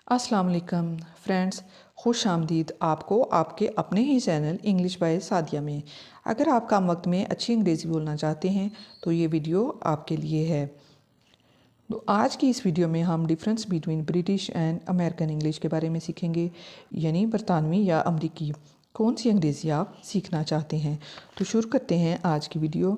अस्सलाम वालेकुम फ्रेंड्स, खुश आमदीद आपको आपके अपने ही चैनल इंग्लिश बाय सादिया में। अगर आप कम वक्त में अच्छी अंग्रेज़ी बोलना चाहते हैं तो ये वीडियो आपके लिए है। तो आज की इस वीडियो में हम difference between British and American English के बारे में सीखेंगे, यानी बरतानवी या अमरीकी कौन सी अंग्रेज़ी आप सीखना चाहते हैं। तो शुरू करते हैं आज की video.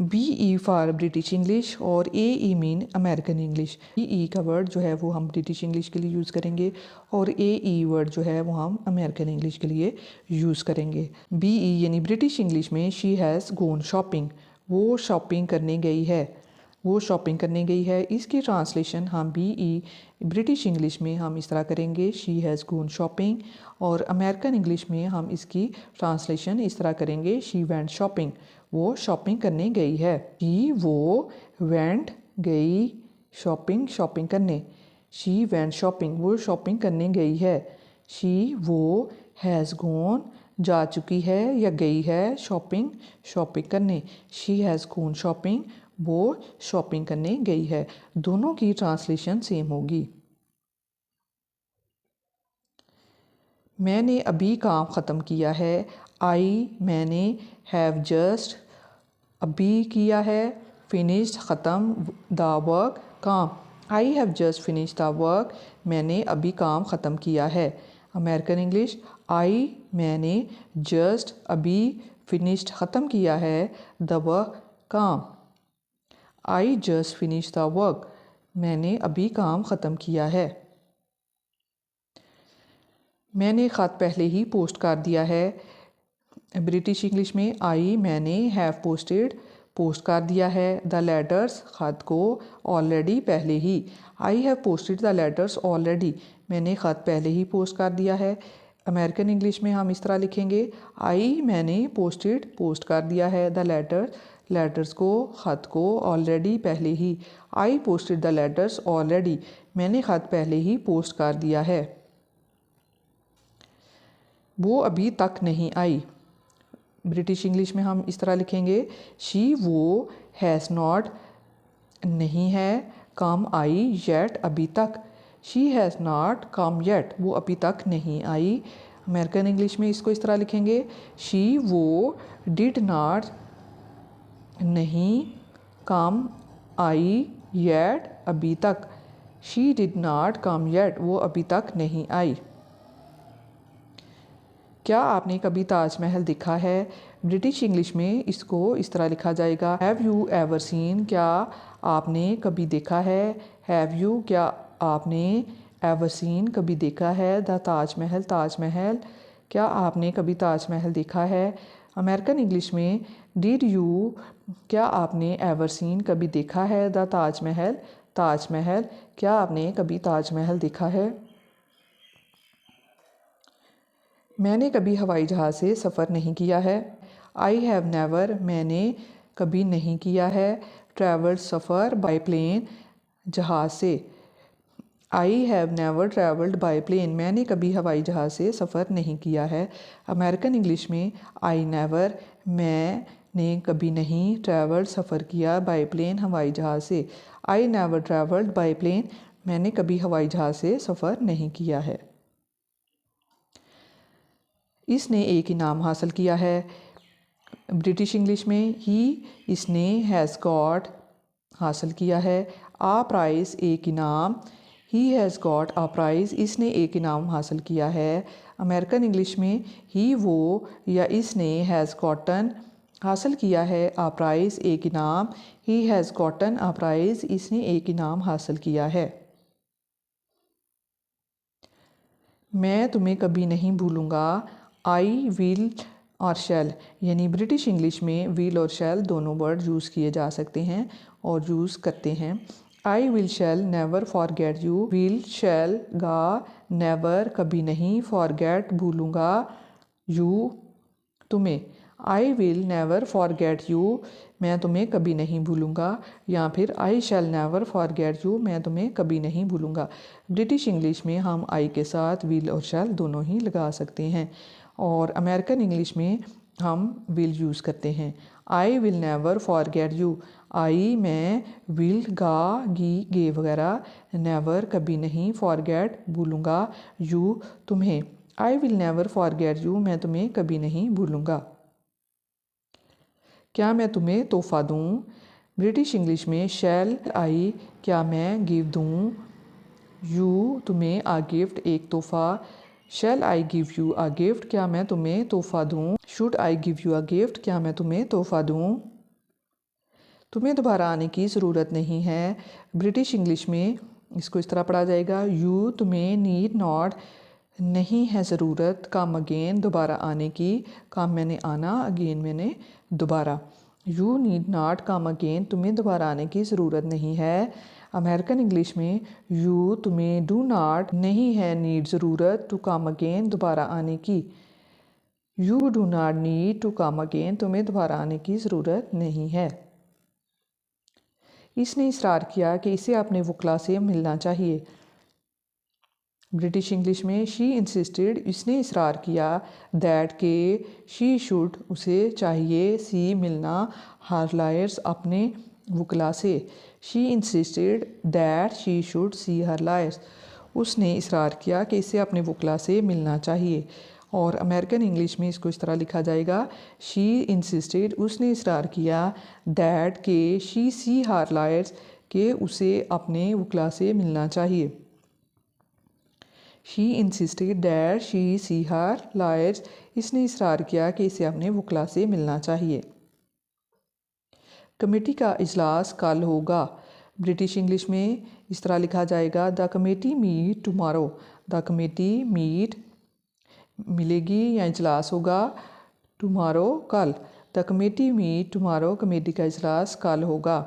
BE for British English और AE mean American English. BE का वर्ड जो है वो हम ब्रिटिश इंग्लिश के लिए यूज़ करेंगे और AE वर्ड जो है वो हम अमेरिकन इंग्लिश के लिए यूज़ करेंगे। BE यानी ब्रिटिश इंग्लिश में शी हैज़ गॉन शॉपिंग, वो शॉपिंग करने गई है, वो शॉपिंग करने गई है। इसकी ट्रांसलेशन हम BE ब्रिटिश इंग्लिश में हम इस तरह करेंगे, शी हैज़ गॉन शॉपिंग, और अमेरिकन इंग्लिश में हम इसकी ट्रांसलेशन इस तरह करेंगे, शी वेंट शॉपिंग, वो शॉपिंग करने गई है। शी वो वेंट गई शॉपिंग, शॉपिंग करने, शी वेंट शॉपिंग, वो शॉपिंग करने गई है। शी वो हैज़ गॉन जा चुकी है या गई है शॉपिंग, शॉपिंग करने, शी हैज़ गॉन शॉपिंग, वो शॉपिंग करने गई है। दोनों की ट्रांसलेशन सेम होगी। मैंने अभी काम ख़त्म किया है, मैंने, हैव जस्ट अभी किया है, फिनिश्ड ख़त्म, द वर्क काम, I have just finish the work, मैंने अभी काम ख़त्म किया है। अमेरिकन इंग्लिश, मैंने जस्ट अभी फिनिश्ड ख़त्म किया है, द वर्क काम, I just finish the work, मैंने अभी काम ख़त्म किया है। मैंने ख़त पहले ही पोस्ट कर दिया है। ब्रिटिश इंग्लिश में मैंने, हैव पोस्टेड, पोस्ट कर दिया है, द लेटर्स, ख़त को, ऑलरेडी, पहले ही, I have posted the letters already, मैंने ख़त पहले ही पोस्ट कर दिया है। अमेरिकन इंग्लिश में हम इस तरह लिखेंगे, मैंने पोस्टेड, पोस्ट कर दिया है, द लेटर्स को, ख़त को, ऑलरेडी, पहले ही, I posted the letters already, मैंने ख़त पहले ही पोस्ट कर दिया है। वो अभी तक नहीं आई। ब्रिटिश इंग्लिश में हम इस तरह लिखेंगे, शी वो हैज़ नॉट, नहीं है, कम आई येट, अभी तक, she has not come yet, वो अभी तक नहीं आई। अमेरिकन इंग्लिश में इसको इस तरह लिखेंगे, शी वो डिड नॉट, नहीं, कम आई येट, अभी तक, she did not come yet, वो अभी तक नहीं आई। क्या आपने कभी ताजमहल देखा है? ब्रिटिश इंग्लिश में इसको इस तरह लिखा जाएगा, हैव यू एवर सीन, क्या आपने कभी देखा है, हैव यू, क्या आपने, एवर सीन, कभी देखा है, द ताजमहल, ताजमहल, क्या आपने कभी ताजमहल देखा है। अमेरिकन इंग्लिश में डिड यू, क्या आपने एवर सीन, कभी देखा है, द ताजमहल, ताजमहल, क्या आपने कभी ताजमहल देखा है। मैंने कभी हवाई जहाज़ से सफ़र नहीं किया है। आई हैव नेवर, मैंने कभी नहीं किया है, ट्रैवल्ड, सफ़र, बाय प्लेन, जहाज़ से। I have never travelled by plane, मैंने कभी हवाई जहाज़ से सफ़र नहीं किया है। अमेरिकन इंग्लिश में आई नेवर, मैंने कभी नहीं, ट्रैवल्ड, सफ़र किया, बाय प्लेन, हवाई जहाज़ से। I never travelled by plane, मैंने कभी हवाई जहाज़ से सफ़र नहीं किया है। इसने एक इनाम हासिल किया है। ब्रिटिश इंग्लिश में इसने, हैज़ गॉट, हासिल किया है, आ प्राइज़, एक इनाम, he has got a prize, इसने एक इनाम हासिल किया है। अमेरिकन इंग्लिश में वो या इसने, हैज़ गॉटन, हासिल किया है, आ प्राइज़, एक इनाम, he has gotten a prize, इसने एक इनाम हासिल किया है। मैं तुम्हें कभी नहीं भूलूँगा, आई विल और शैल, यानी ब्रिटिश इंग्लिश में विल और शैल दोनों वर्ड यूज़ किए जा सकते हैं और यूज़ करते हैं। I will shell never forget you, will शैल गा, नेवर, कभी नहीं, फॉरगेट, भूलूँगा, यू, तुम्हें। आई विल नेवर फॉरगेट यू, मैं तुम्हें कभी नहीं भूलूँगा, या फिर आई शैल नेवर फॉरगेट यू, मैं तुम्हें कभी नहीं भूलूँगा। ब्रिटिश इंग्लिश में हम आई के साथ विल और शैल दोनों ही लगा सकते हैं और अमेरिकन इंग्लिश में हम विल यूज़ करते हैं। I will never forget you, I मैं, विल गा गी गे वगैरह, नेवर कभी नहीं, फॉरगेट भूलूंगा, यू तुम्हें। आई विल नेवर फॉरगेट यू, मैं तुम्हें कभी नहीं भूलूंगा। क्या मैं तुम्हें तोहफा दूँ? ब्रिटिश इंग्लिश में शैल आई क्या मैं गिव दूँ, यू तुम्हें आ गिफ्ट एक तोहफा, shall I give you a gift क्या मैं तुम्हें तोहफा दूँ, should I give you a gift क्या मैं तुम्हें तोहफा दूँ। तुम्हें दोबारा आने की ज़रूरत नहीं है। ब्रिटिश इंग्लिश में इसको इस तरह पढ़ा जाएगा, यू तुम्हें नीड नॉट नहीं है ज़रूरत, कम अगेन दोबारा आने की, कम मैंने आना, अगेन मैंने दोबारा। You need not come again, तुम्हें दोबारा आने की ज़रूरत नहीं है। अमेरिकन इंग्लिश में यू तुम्हें डू नॉट नहीं है नीड ज़रूरत टू कम अगेन दोबारा आने की, you do not need to come again, तुम्हें दोबारा आने की ज़रूरत नहीं है। इसने इसरार किया कि इसे अपने वकला से मिलना चाहिए। ब्रिटिश इंग्लिश में शी इंसिस्टेड, इसने इसरार किया, दैट के शी शुड उसे चाहिए, सी मिलना, हर लायर्स अपने वकला से। She insisted that she should see her lawyers, उसने इसरार किया कि इसे अपने वकला से मिलना चाहिए। और अमेरिकन इंग्लिश में इसको इस तरह लिखा जाएगा, शी इंसिस्टेड उसने इसरार किया, दैट के शी सी हर लायर्स के उसे अपने वकला से मिलना चाहिए। She insisted that she see her lawyers, इसने इसरार किया कि इसे अपने वकला से मिलना चाहिए। कमेटी का इजलास कल होगा। ब्रिटिश इंग्लिश में इस तरह लिखा जाएगा, the committee meet tomorrow, the committee meet मिलेगी या इजलास होगा, टुमारो कल, the committee meet tomorrow, committee का इजलास कल होगा।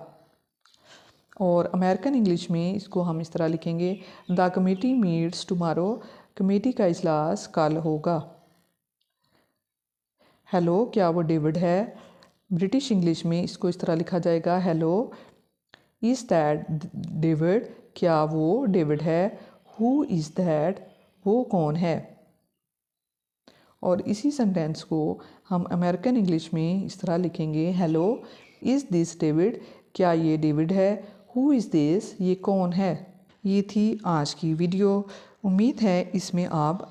और अमेरिकन इंग्लिश में इसको हम इस तरह लिखेंगे, the committee meets tomorrow, committee का इजलास कल होगा। हेलो क्या वो डेविड है? ब्रिटिश इंग्लिश में इसको इस तरह लिखा जाएगा, हेलो इज़ दैट डेविड, क्या वो डेविड है, हु इज़ दैट वो कौन है। और इसी सेंटेंस को हम अमेरिकन इंग्लिश में इस तरह लिखेंगे, हेलो इज़ दिस डेविड, क्या ये डेविड है, हु इज़ दिस ये कौन है। ये थी आज की वीडियो। उम्मीद है इसमें आप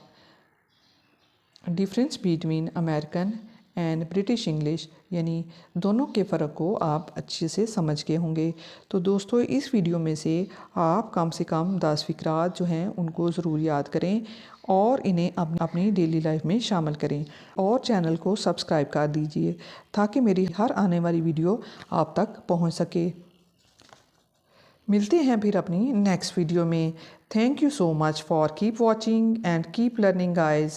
difference between American and British English यानी दोनों के फ़र्क को आप अच्छे से समझ गए होंगे। तो दोस्तों इस वीडियो में से आप कम से कम 10 फ़िक्रात जो हैं उनको ज़रूर याद करें और इन्हें अपनी डेली लाइफ में शामिल करें और चैनल को सब्सक्राइब कर दीजिए ताकि मेरी हर आने वाली वीडियो आप तक पहुंच सके। मिलते हैं फिर अपनी नेक्स्ट वीडियो में। Thank you so much for keep watching and keep learning guys.